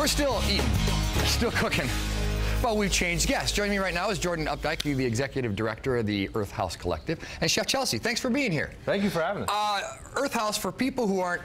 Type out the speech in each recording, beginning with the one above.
still eating, still cooking. But we've changed guests. Joining me right now is Jordan Updike, the Executive Director of the Earthhouse Collective, and Chef Chelsea. Thanks for being here. Thank you for having us. Earthhouse, for people who aren't,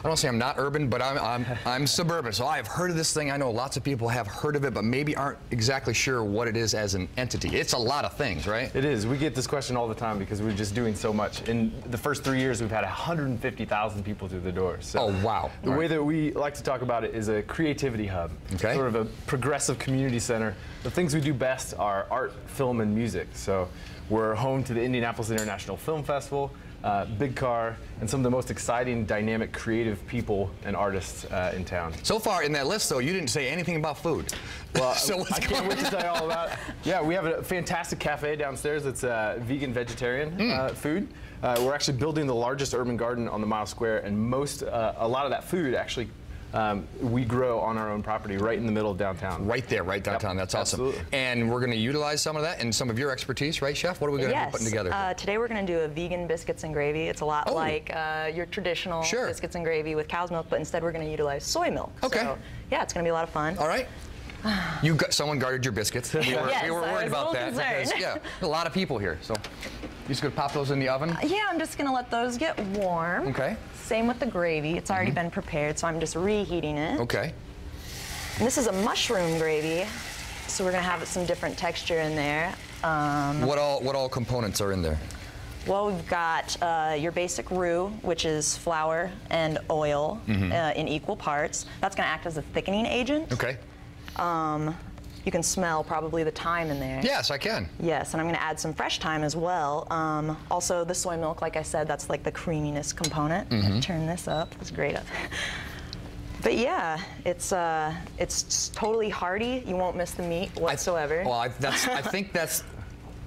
I don't say I'm not urban, but I'm suburban, so I've heard of this thing. I know lots of people have heard of it, but maybe aren't exactly sure what it is as an entity. It's a lot of things, right? It is. We get this question all the time because we're just doing so much. In the first 3 years, we've had 150,000 people through the doors. So oh, wow. The way that we like to talk about it is a creativity hub, okay. Sort of a progressive community center. The things we do best are art, film, and music. So we're home to the Indianapolis International Film Festival, Big Car, and some of the most exciting, dynamic, creative people and artists in town. So far in that list, though, you didn't say anything about food. Well, so I can't wait to tell you all about it. Yeah, we have a fantastic cafe downstairs that's vegan, vegetarian food. We're actually building the largest urban garden on the Mile Square, and a lot of that food actually we grow on our own property right in the middle of downtown. Right there, right downtown. Yep. That's awesome. Absolutely. And we're going to utilize some of that and some of your expertise, right, Chef? What are we going to be putting together? Today we're going to do a vegan biscuits and gravy. It's a lot like your traditional biscuits and gravy with cow's milk, but instead we're going to utilize soy milk. Okay. So, yeah, it's going to be a lot of fun. All right. Someone guarded your biscuits. We were worried about that. Because, yeah, a lot of people here. So you're just going to pop those in the oven? Yeah, I'm just going to let those get warm. Okay. Same with the gravy. It's already been prepared, so I'm just reheating it. Okay. And this is a mushroom gravy, so we're going to have some different texture in there. What all components are in there? Well, we've got your basic roux, which is flour and oil in equal parts. That's going to act as a thickening agent. Okay. You can smell probably the thyme in there. Yes, I can. Yes, and I'm going to add some fresh thyme as well. Also, the soy milk, like I said, that's like the creaminess component. Turn this up. It's great. But yeah, it's totally hearty. You won't miss the meat whatsoever. I think that's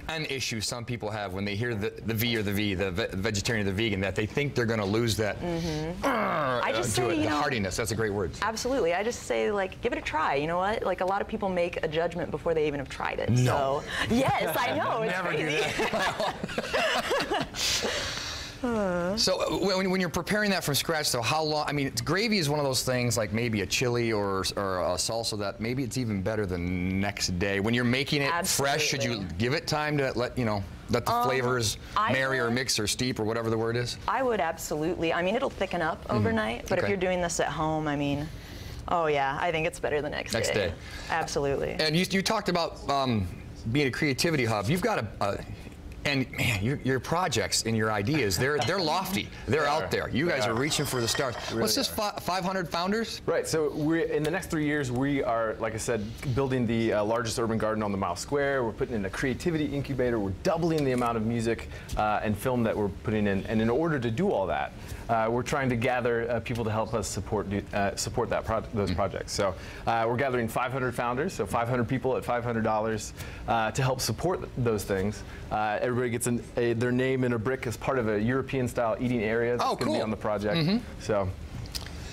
an issue some people have when they hear the V or the V, the vegetarian or the vegan, that they think they're going to lose that I just say, the heartiness. That's a great word. Absolutely. I just say, like, give it a try. You know what? Like, a lot of people make a judgment before they even have tried it. No. So, yes, I know. It's Never crazy. do that. So when you're preparing that from scratch, though, how long? I mean, gravy is one of those things, like maybe a chili or a salsa, that maybe it's even better the next day. When you're making it fresh, should you give it time to let the flavors marry or mix or steep or whatever the word is? I would absolutely. I mean, it'll thicken up overnight, but if you're doing this at home, I mean, oh yeah, I think it's better the next day. Absolutely. And you talked about being a creativity hub. You've got and man, your projects and your ideas, they're lofty. They're out there. You guys are reaching for the stars. What's this, 500 founders? Right, so in the next 3 years, we are, like I said, building the largest urban garden on the Mile Square. We're putting in a creativity incubator. We're doubling the amount of music and film that we're putting in. And in order to do all that, we're trying to gather people to help us support those projects. So we're gathering 500 founders, so 500 people at $500 to help support those things. Everybody gets their name in a brick as part of a European-style eating area that's going to be on the project. So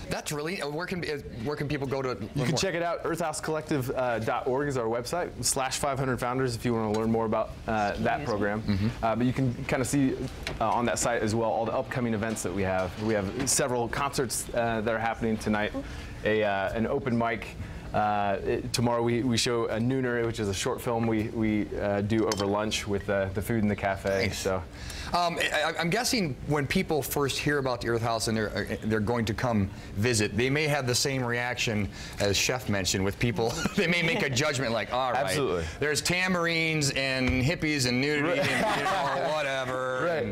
that's really, where can people go to? You can check it out. Earthhousecollective.org is our website, /500 founders if you want to learn more about that program. But you can kind of see on that site as well all the upcoming events that we have. We have several concerts that are happening tonight, an open mic. Tomorrow we show a nooner, which is a short film we do over lunch with the food in the cafe. Nice. So, I'm guessing when people first hear about the Earthhouse and they're going to come visit, they may have the same reaction as Chef mentioned with people. They may make a judgment like, all right, absolutely, there's tamarines and hippies and nudity and whatever.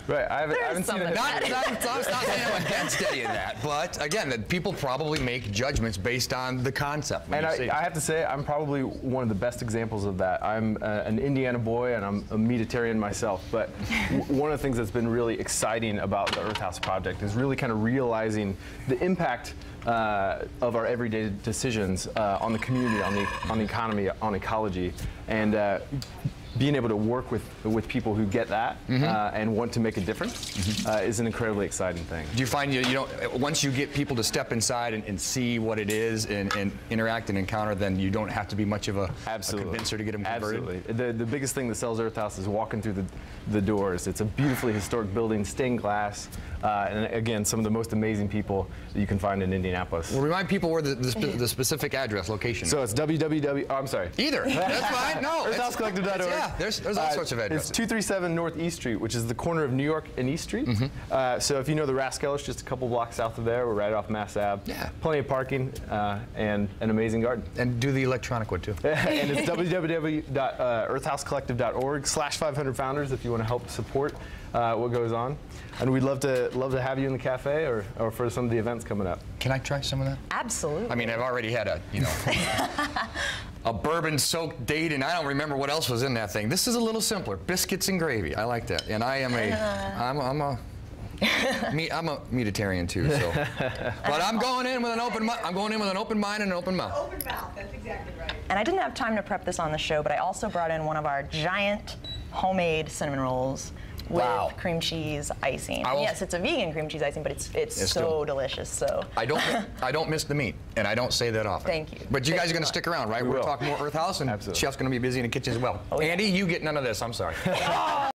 Right. I haven't seen it. Not saying I'm against any of that, but again, that people probably make judgments based on the concept. And I have to say, I'm probably one of the best examples of that. I'm an Indiana boy, and I'm a meatitarian myself. But one of the things that's been really exciting about the Earthhouse project is really kind of realizing the impact of our everyday decisions on the community, on the economy, on ecology, and being able to work with people who get that and want to make a difference is an incredibly exciting thing. Do you find you don't, once you get people to step inside and see what it is and interact and encounter, then you don't have to be much of a convincer to get them converted? Absolutely. The biggest thing that sells Earthhouse is walking through the doors. It's a beautifully historic building, stained glass, and again, some of the most amazing people that you can find in Indianapolis. Well, remind people where the specific address, location. So it's www. Oh, I'm sorry. Either. That's fine. No. Earthhousecollective.org. Yeah, there's all sorts of addresses. It's 237 North East Street, which is the corner of New York and East Street. So if you know the Rathskeller's, just a couple blocks south of there. We're right off Mass Ave. Yeah. Plenty of parking and an amazing garden. And do the electronic one too. And it's www.earthhouscollective.org/500founders if you want to help support what goes on. And we'd love to have you in the cafe or for some of the events coming up. Can I try some of that? Absolutely. I mean, I've already had a, a bourbon-soaked date, and I don't remember what else was in that thing. This is a little simpler. Biscuits and gravy. I like that. And I am I'm a meatitarian too. So, but I'm going in with an open mind. I'm going in with an open mind and an open mouth. Open mouth. That's exactly right. And I didn't have time to prep this on the show, but I also brought in one of our giant homemade cinnamon rolls with cream cheese icing. Yes, it's a vegan cream cheese icing, but it's so delicious. So I don't miss the meat, and I don't say that often. Thank you. But you guys are going to stick around, right? We're talking more Earthhouse, and Chef's going to be busy in the kitchen as well. Andy, you get none of this. I'm sorry.